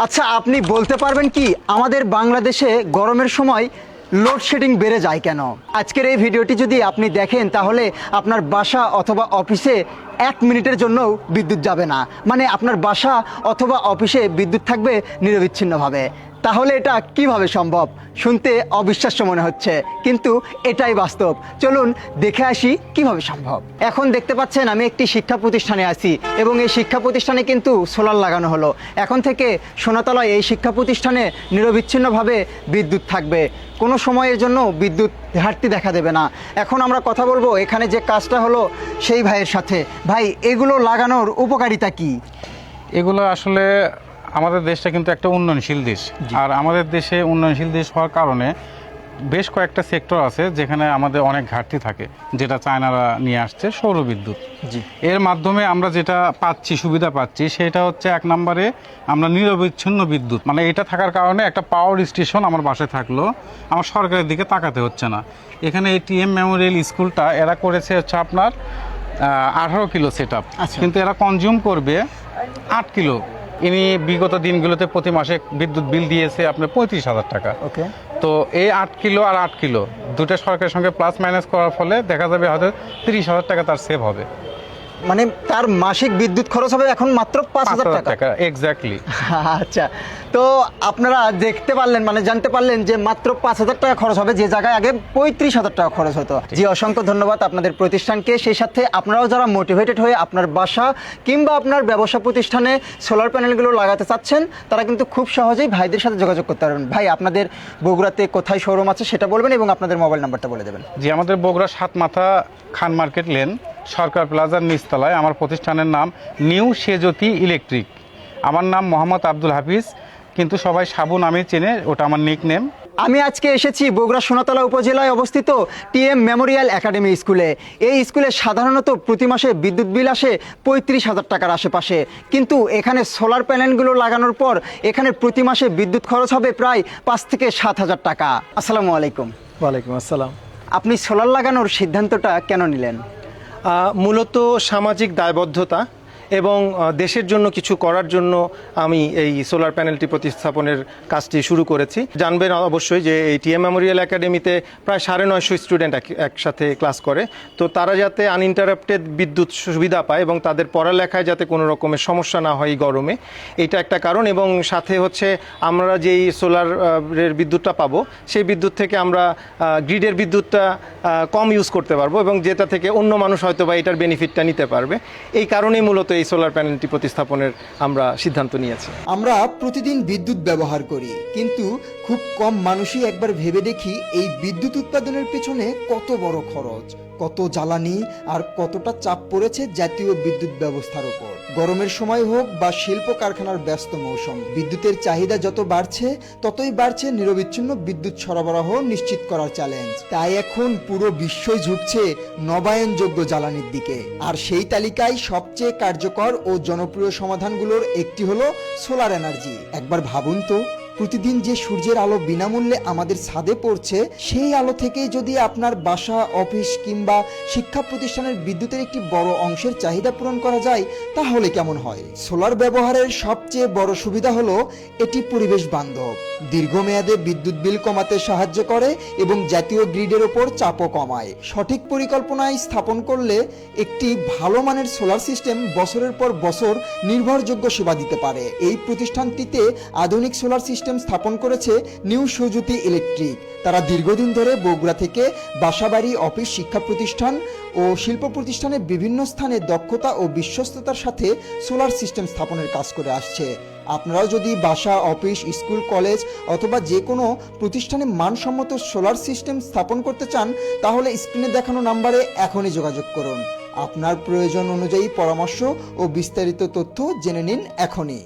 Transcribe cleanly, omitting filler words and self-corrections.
আচ্ছা, আপনি বলতে পারবেন কি আমাদের বাংলাদেশে গরমের সময় লোডশেডিং বেড়ে যায় কেন? আজকের এই ভিডিওটি যদি আপনি দেখেন তাহলে আপনার বাসা অথবা অফিসে 1 মিনিটের জন্যও বিদ্যুৎ যাবে না। মানে আপনার বাসা অথবা অফিসে বিদ্যুৎ থাকবে নিরবিচ্ছিন্নভাবে। তাহলে এটা কিভাবে সম্ভব? শুনতে অবিশ্বাস্য মনে হচ্ছে, কিন্তু এটাই বাস্তব। চলুন দেখে আসি কিভাবে সম্ভব। এখন দেখতে পাচ্ছেন আমি একটি শিক্ষা প্রতিষ্ঠানে আছি এবং এই শিক্ষা প্রতিষ্ঠানে কিন্তু সোলার লাগানো হলো। এখন থেকে সোনাতলায় এই শিক্ষা প্রতিষ্ঠানে নিরবিচ্ছিন্নভাবে বিদ্যুৎ থাকবে, কোনো সময়ের জন্য বিদ্যুৎ ঘাটতি দেখা দেবে না। এখন আমরা কথা বলবো এখানে যে কাজটা হলো সেই ভাইয়ের সাথে। ভাই, এগুলো লাগানোর উপকারিতা কি? এগুলো আসলে আমাদের দেশটা কিন্তু একটা উন্নয়নশীল দেশ, আর আমাদের দেশে উন্নয়নশীল দেশ হওয়ার কারণে বেশ কয়েকটা সেক্টর আছে যেখানে আমাদের অনেক ঘাটতি থাকে, যেটা চায়নারা নিয়ে আসছে সৌরবিদ্যুৎ। জি। এর মাধ্যমে আমরা যেটা পাচ্ছি, সুবিধা পাচ্ছি, সেটা হচ্ছে এক নম্বরে আমরা নিরবিচ্ছিন্ন বিদ্যুৎ। মানে এটা থাকার কারণে একটা পাওয়ার স্টেশন আমার বাসায় থাকলো, আমার সরকারের দিকে তাকাতে হচ্ছে না। এখানে এই টিএম মেমোরিয়াল স্কুলটা এরা করেছে হচ্ছে আপনার 18 কিলো সেট আপ, কিন্তু এরা কনজিউম করবে 8 কিলো। ইনি বিগত দিনগুলোতে প্রতি মাসে বিদ্যুৎ বিল দিয়েছে আপনার 35,000 টাকা। ওকে। তো এই 8 কিলো আর 8 কিলো দুটো সরকারের সঙ্গে প্লাস মাইনাস করার ফলে দেখা যাবে হয়তো 30,000 টাকা তার সেভ হবে। মানে তার মাসিক বিদ্যুৎ খরচ হবে এখন মাত্র 5,000 টাকা। এক্স্যাক্টলি। আচ্ছা, তো আপনারা দেখতে পারলেন, মানে জানতে পারলেন যে মাত্র 5,000 টাকা খরচ হবে, যে জায়গায় আগে 35,000 টাকা খরচ হতো। জি, অসংখ্য ধন্যবাদ আপনাদের প্রতিষ্ঠানকে। সেই সাথে আপনারাও যারা মোটিভেটেড হয়ে আপনার বাসা কিংবা আপনার ব্যবসা প্রতিষ্ঠানে সোলার প্যানেলগুলো লাগাতে চাচ্ছেন, তারা কিন্তু খুব সহজেই ভাইদের সাথে যোগাযোগ করতে পারবেন। ভাই, আপনাদের বগুড়াতে কোথায় শোরুম আছে সেটা বলবেন এবং আপনাদের মোবাইল নাম্বারটা বলে দেবেন। জি, আমাদের বগুড়া 7 মাথা খান মার্কেট লেন সরকার প্লাজার নিচতলায়। আমার প্রতিষ্ঠানের নাম নিউ সেজতি ইলেকট্রিক। আমার নাম মোহাম্মদ আব্দুল হাফিজ, কিন্তু সবাই সাবু নামে চেনে, ওটা আমার নিক নেম। আমি আজকে এসেছি বগুড়া সোনাতলা উপজেলায় অবস্থিত টিএম মেমোরিয়াল একাডেমি স্কুলে। এই স্কুলে সাধারণত প্রতি মাসে বিদ্যুৎ বিল আসে 35,000 টাকার আশেপাশে, কিন্তু এখানে সোলার প্যানেলগুলো লাগানোর পর এখানে প্রতি মাসে বিদ্যুৎ খরচ হবে প্রায় 5 থেকে 7,000 টাকা। আসসালামু আলাইকুম। ওয়ালাইকুম আসসালাম। আপনি সোলার লাগানোর সিদ্ধান্তটা কেন নিলেন? মূলত সামাজিক দায়বদ্ধতা এবং দেশের জন্য কিছু করার জন্য আমি এই সোলার প্যানেলটি প্রতিস্থাপনের কাজটি শুরু করেছি। জানবেন অবশ্যই যে এই টিএম মেমোরিয়াল একাডেমিতে প্রায় 950 স্টুডেন্ট একসাথে ক্লাস করে। তো তারা যাতে আনইন্টারাপ্টেড বিদ্যুৎ সুবিধা পায় এবং তাদের পড়ালেখায় যাতে কোনো রকমের সমস্যা না হয় গরমে, এটা একটা কারণ। এবং সাথে হচ্ছে আমরা যেই সোলারের বিদ্যুৎটা পাবো সেই বিদ্যুৎ থেকে আমরা গ্রিডের বিদ্যুৎটা কম ইউজ করতে পারবো এবং যেটা থেকে অন্য মানুষ হয়তো বা এটার বেনিফিটটা নিতে পারবে। এই কারণেই মূলত এই সোলার প্যানেলটি প্রতিস্থাপনের আমরা সিদ্ধান্ত নিয়েছি। আমরা প্রতিদিন বিদ্যুৎ ব্যবহার করি, কিন্তু খুব কম মানুষই একবার ভেবে দেখি এই বিদ্যুৎ উৎপাদনের পেছনে কত বড় খরচ, কত জ্বালানি আর কতটা চাপ পড়েছে জাতীয় বিদ্যুৎ ব্যবস্থার উপর। গরমের সময় হোক বা শিল্প কারখানার ব্যস্ত মৌসুম, বিদ্যুতের চাহিদা যত বাড়ছে ততই বাড়ছে নিরবিচ্ছিন্ন বিদ্যুৎ সরবরাহ নিশ্চিত করার চ্যালেঞ্জ। তাই এখন পুরো বিশ্বই ঝুঁকছে নবায়নযোগ্য জ্বালানির দিকে। আর সেই তালিকায় সবচেয়ে কার্যকর ও জনপ্রিয় সমাধানগুলোর একটি হলো সোলার এনার্জি। একবার ভাবুন তো, প্রতিদিন যে সূর্যের আলো বিনামূল্যে আমাদের ছাদে পড়ছে, সেই আলো থেকেই যদি আপনার বাসা, অফিস কিংবা শিক্ষা প্রতিষ্ঠানের বিদ্যুতের একটি বড় অংশের চাহিদা পূরণ করা যায়, তাহলে কেমন হয়? সোলার ব্যবহারের সবচেয়ে বড় সুবিধা হলো এটি পরিবেশ বান্ধব, দীর্ঘমেয়াদে বিদ্যুৎ বিল কমাতে সাহায্য করে এবং জাতীয় গ্রিডের ওপর চাপও কমায়। সঠিক পরিকল্পনায় স্থাপন করলে একটি ভালো মানের সোলার সিস্টেম বছরের পর বছর নির্ভরযোগ্য সেবা দিতে পারে। এই প্রতিষ্ঠানটিতে আধুনিক সোলার সিস্টেম স্থাপন করেছে নিউ সেজতি ইলেকট্রিক। তারা দীর্ঘদিন ধরে বগুড়া থেকে বাসাবাড়ি, অফিস, শিক্ষা প্রতিষ্ঠান ও শিল্প প্রতিষ্ঠানের বিভিন্ন স্থানে দক্ষতা ও বিশ্বস্ততার সাথে সোলার সিস্টেম স্থাপনের কাজ করে আসছে। আপনারাও যদি বাসা, অফিস, স্কুল, কলেজ অথবা যে কোনো প্রতিষ্ঠানে মানসম্মত সোলার সিস্টেম স্থাপন করতে চান, তাহলে স্ক্রিনে দেখানো নাম্বারে এখনই যোগাযোগ করুন। আপনার প্রয়োজন অনুযায়ী পরামর্শ ও বিস্তারিত তথ্য জেনে নিন এখনই।